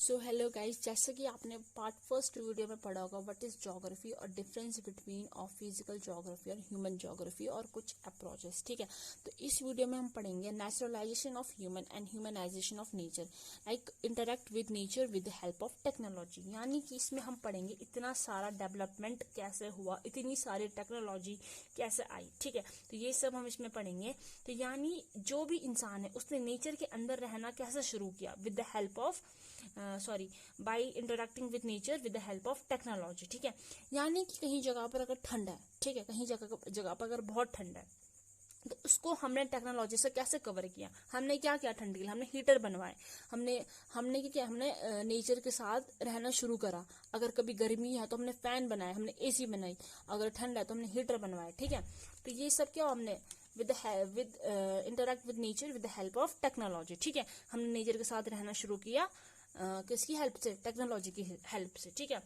So hello guys, जैसे कि आपने पार्ट फर्स्ट वीडियो में पढ़ा होगा व्हाट इज ज्योग्राफी और difference between of physical geography और ह्यूमन ज्योग्राफी और कुछ अप्रोचेस। ठीक है, तो इस वीडियो में हम पढ़ेंगे naturalisation of human and humanisation of nature, like interact with nature with the help of technology. यानी कि इसमें हम पढ़ेंगे इतना सारा डेवलपमेंट कैसे हुआ, इतनी सारी टेक्नोलॉजी कैसे आई। ठीक है, तो ये सब हम इसमें पढ़ेंगे। तो यानी जो भी इंसान है उसने नेचर के अंदर रहना कैसे शुरू किया, with the help of by interacting with nature with the help of technology. ठीक है, यानी कि कहीं जगह पर अगर ठंड है, ठीक है, कहीं जगह पर अगर बहुत ठंड है तो उसको हमने टेक्नोलॉजी से कैसे कवर किया। हमने क्या किया, ठंड के लिए हमने हीटर बनवाए, हमने हमने क्या हमने नेचर के साथ रहना शुरू करा। अगर कभी गर्मी है तो हमने फैन बनाए, हमने एसी बनाई, अगर ठंड है तो हमने हीटर बनवाए। ठीक है, तो ये सब क्या हमने with interact with nature with the help of technology. ठीक है, हमने नेचर के साथ रहना शुरू किया किसकी हेल्प से, टेक्नोलॉजी की हेल्प से। ठीक है,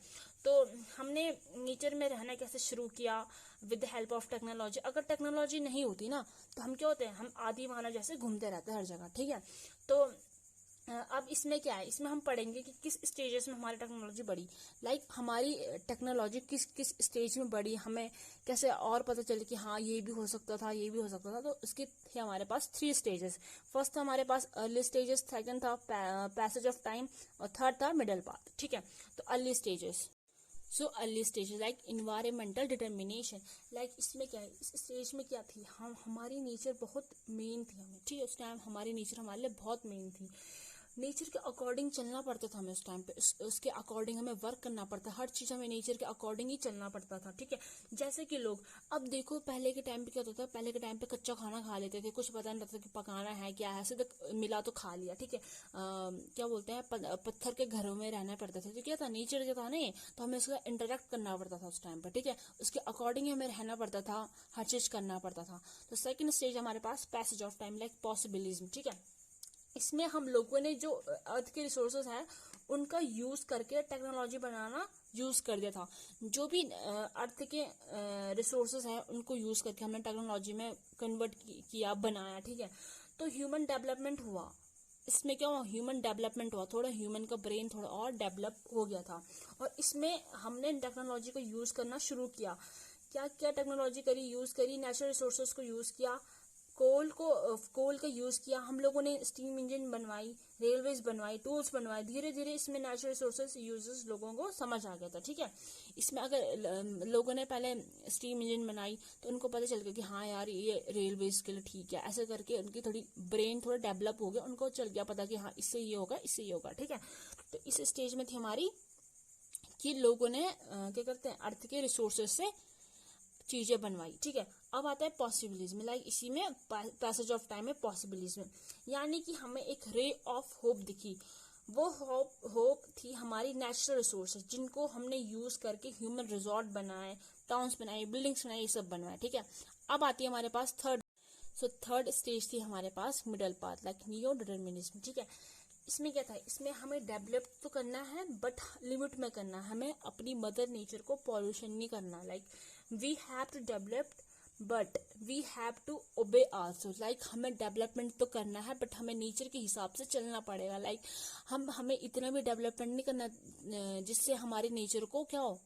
तो हमने नेचर में रहना कैसे शुरू किया, with the help of technology. अगर टेक्नोलॉजी नहीं होती ना तो हम क्या होते हैं, हम आदि मानव जैसे घूमते रहते हैं हर जगह। ठीक है, तो अब इसमें क्या है, इसमें हम पढ़ेंगे कि किस स्टेजेस में हमारी टेक्नोलॉजी बढ़ी, लाइक हमारी टेक्नोलॉजी किस किस स्टेज में बढ़ी, हमें कैसे और पता चले कि हाँ ये भी हो सकता था, ये भी हो सकता था। तो इसके थे हमारे पास 3 स्टेजेस। फर्स्ट था हमारे पास अर्ली स्टेजेस, सेकंड था पैसेज ऑफ टाइम और थर्ड था मिडल पाथ। ठीक है, तो early stages. So early stages like environmental determination, like इसमें क्या है, इस स्टेज में क्या थी, हम हमारी नेचर बहुत मेन थी हमें। ठीक है, उस टाइम हमारी नेचर हमारे लिए बहुत मेन थी। नेचर के अकॉर्डिंग चलना पड़ता था हमें उस टाइम पे, उसके अकॉर्डिंग हमें वर्क करना पड़ता, हर चीज हमें नेचर के अकॉर्डिंग ही चलना पड़ता था। ठीक है, जैसे कि लोग अब देखो, पहले के टाइम पे क्या होता था, पहले के टाइम पे कच्चा खाना खा लेते थे, कुछ पता नहीं लगता कि पकाना है क्या है, सीधा मिला तो खा लिया। ठीक है, क्या बोलते हैं, पत्थर के घरों में रहना पड़ता था। तो क्या था, नेचर क्या था नहीं, तो हमें उसका इंटरेक्ट करना पड़ता था उस टाइम पर। ठीक है, उसके अकॉर्डिंग हमें रहना पड़ता था, हर चीज करना पड़ता था। तो सेकंड स्टेज हमारे पास passage of time like possibilism. ठीक है, इसमें हम लोगों ने जो अर्थ के रिसोर्सेज हैं उनका यूज करके टेक्नोलॉजी बनाना यूज कर दिया था। जो भी अर्थ के रिसोर्सेज हैं उनको यूज करके हमने टेक्नोलॉजी में कन्वर्ट किया, बनाया। ठीक है, तो ह्यूमन डेवलपमेंट हुआ। इसमें क्या हुआ, ह्यूमन डेवलपमेंट हुआ, थोड़ा ह्यूमन का ब्रेन थोड़ा और डेवलप हो गया था। और इसमें हमने टेक्नोलॉजी को यूज करना शुरू किया। क्या क्या टेक्नोलॉजी करी, यूज करी, नेचुरल रिसोर्सेज को यूज किया, कोल का यूज किया, हम लोगों ने स्टीम इंजन बनवाई, रेलवेज बनवाई, टूल्स बनवाए। धीरे धीरे इसमें नेचुरल रिसोर्सेज यूजेस लोगों को समझ आ गया था। ठीक है, इसमें अगर लोगों ने पहले स्टीम इंजन बनाई तो उनको पता चल गया कि हाँ यार ये रेलवेज के लिए ठीक है, ऐसे करके उनकी थोड़ी ब्रेन थोड़ा डेवलप हो गया, उनको चल गया पता कि हाँ इससे ये होगा, इससे ये होगा। ठीक है, तो इस स्टेज में थी हमारी कि लोगों ने क्या करते हैं, अर्थ के रिसोर्सेज से चीजें बनवाई। ठीक है, अब आता है पॉसिबिलिज्म, लाइक इसी में पैसेज ऑफ टाइम में पॉसिबिलिज्म, यानी कि हमें एक रे ऑफ होप दिखी। वो होप थी हमारी नेचुरल रिसोर्सेज जिनको हमने यूज करके ह्यूमन रिजॉर्ट बनाए, टाउन्स बनाए, बिल्डिंग्स बनाए, ये सब बनवाए। ठीक है, अब आती है हमारे पास थर्ड स्टेज थी हमारे पास middle path like neo determinism. ठीक है, इसमें क्या था, इसमें हमें डेवलप तो करना है बट लिमिट में करना है, हमें अपनी मदर नेचर को पॉल्यूशन नहीं करना। Like we have to develop but we have to obey also, like हमें डेवलपमेंट तो करना है बट हमें नेचर के हिसाब से चलना पड़ेगा। लाइक हमें इतना भी डेवलपमेंट नहीं करना जिससे हमारी नेचर को क्या हो,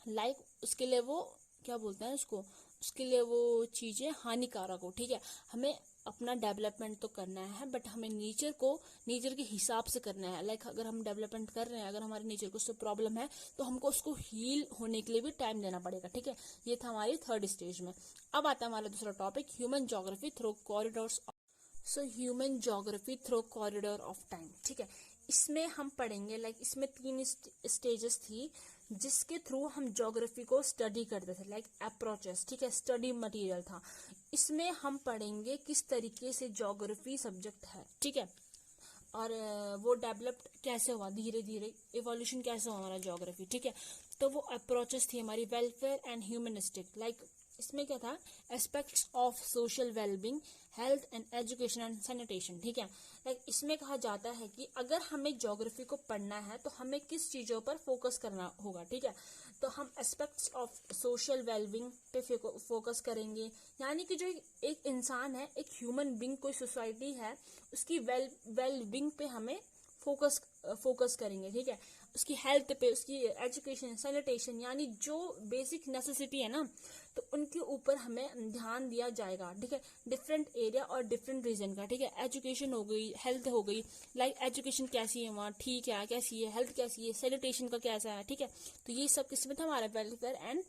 लाइक उसके लिए वो क्या बोलते हैं उसको, उसके लिए वो चीजें हानिकारक हो। ठीक है, हमें अपना डेवलपमेंट तो करना है बट हमें नेचर को नेचर के हिसाब से करना है। लाइक अगर हम डेवलपमेंट कर रहे हैं, अगर हमारे नेचर को उससे प्रॉब्लम है तो हमको उसको हील होने के लिए भी टाइम देना पड़ेगा। ठीक है, ये था हमारी थर्ड स्टेज में। अब आता है हमारा दूसरा topic, human geography through corridors. So human geography through corridor of time. ठीक है, इसमें हम पढ़ेंगे, लाइक इसमें 3 स्टेजेस थी जिसके थ्रू हम ज्योग्राफी को स्टडी करते थे, लाइक अप्रोचेस। ठीक है, स्टडी मटेरियल था। इसमें हम पढ़ेंगे किस तरीके से ज्योग्राफी सब्जेक्ट है। ठीक है, और वो डेवलप्ड कैसे हुआ, धीरे धीरे इवोल्यूशन कैसे हुआ हमारा ज्योग्राफी। ठीक है, तो वो अप्रोचेस थी हमारी वेलफेयर एंड ह्यूमनिस्टिक, लाइक इसमें क्या था, aspects of social wellbeing, health and education and sanitation. ठीक है, लाइक इसमें कहा जाता है कि अगर हमें ज्योग्राफी को पढ़ना है तो हमें किस चीजों पर फोकस करना होगा। ठीक है, तो हम एस्पेक्ट्स ऑफ सोशल वेलबींग पे फोकस करेंगे, यानी कि जो एक इंसान है, एक ह्यूमन बींग, कोई सोसाइटी है, उसकी वेलबींग पे हमें फोकस करेंगे, ठीक है। उसकी हेल्थ पे, उसकी एजुकेशन, सैनिटेशन, यानी जो बेसिक नेसेसिटी है ना, तो उनके ऊपर हमें ध्यान दिया जाएगा, ठीक है। डिफरेंट एरिया और डिफरेंट रीजन का, ठीक है। एजुकेशन हो गई, हेल्थ हो गई, लाइक एजुकेशन कैसी है वहाँ, ठीक है, कैसी है, हेल्थ कैसी है, सैनिटेशन का कैसा है, ठीक है। तो ये सब किसमें था, हमारा वेलफेयर एंड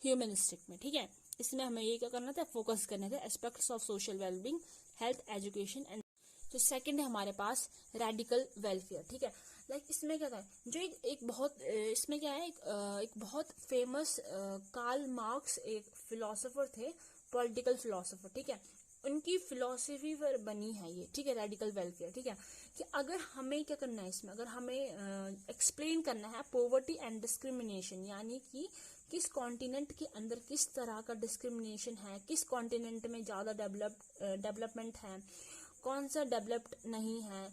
ह्यूमनिस्टिक में, ठीक है। इसमें हमें ये क्या करना था, फोकस करना था, aspects of social wellbeing, health, education and. तो सेकंड है हमारे पास रेडिकल वेलफेयर, ठीक है। लाइक इसमें क्या था, जो एक बहुत इसमें क्या है, एक बहुत फेमस कार्ल मार्क्स एक फिलोसोफर थे, पॉलिटिकल फिलोसोफर, ठीक है। उनकी फिलोसफी पर बनी है ये, ठीक है, रेडिकल वेलफेयर, ठीक है। कि अगर हमें क्या करना है इसमें, अगर हमें एक्सप्लेन करना है पॉवर्टी एंड डिस्क्रिमिनेशन, यानी कि किस कॉन्टिनेंट के अंदर किस तरह का डिस्क्रिमिनेशन है, किस कॉन्टिनेंट में ज़्यादा डेवलपमेंट है, कौन सा डेवलप्ड नहीं है,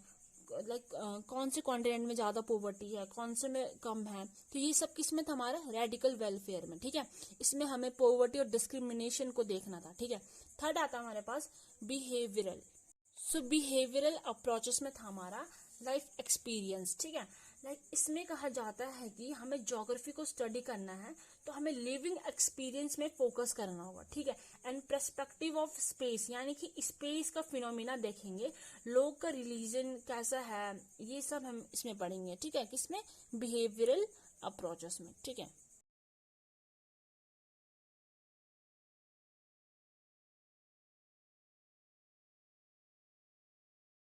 लाइक कौन से कॉन्टिनेंट में ज़्यादा पॉवर्टी है, कौन से में कम है। तो ये सब किस में था, हमारा रेडिकल वेलफेयर में, ठीक है। इसमें हमें पॉवर्टी और डिस्क्रिमिनेशन को देखना था, ठीक है। थर्ड आता हमारे पास बिहेवियरल। सो बिहेवियरल अप्रोचेस में था हमारा लाइफ एक्सपीरियंस, ठीक है। लाइक इसमें कहा जाता है कि हमें ज्योग्राफी को स्टडी करना है तो हमें लिविंग एक्सपीरियंस में फोकस करना होगा, ठीक है। एंड पर्सपेक्टिव ऑफ स्पेस, यानी कि स्पेस का फिनोमिना देखेंगे, लोग का रिलीजन कैसा है, ये सब हम इसमें पढ़ेंगे, ठीक है, किसमें, बिहेवियरल अप्रोचेस में, ठीक है।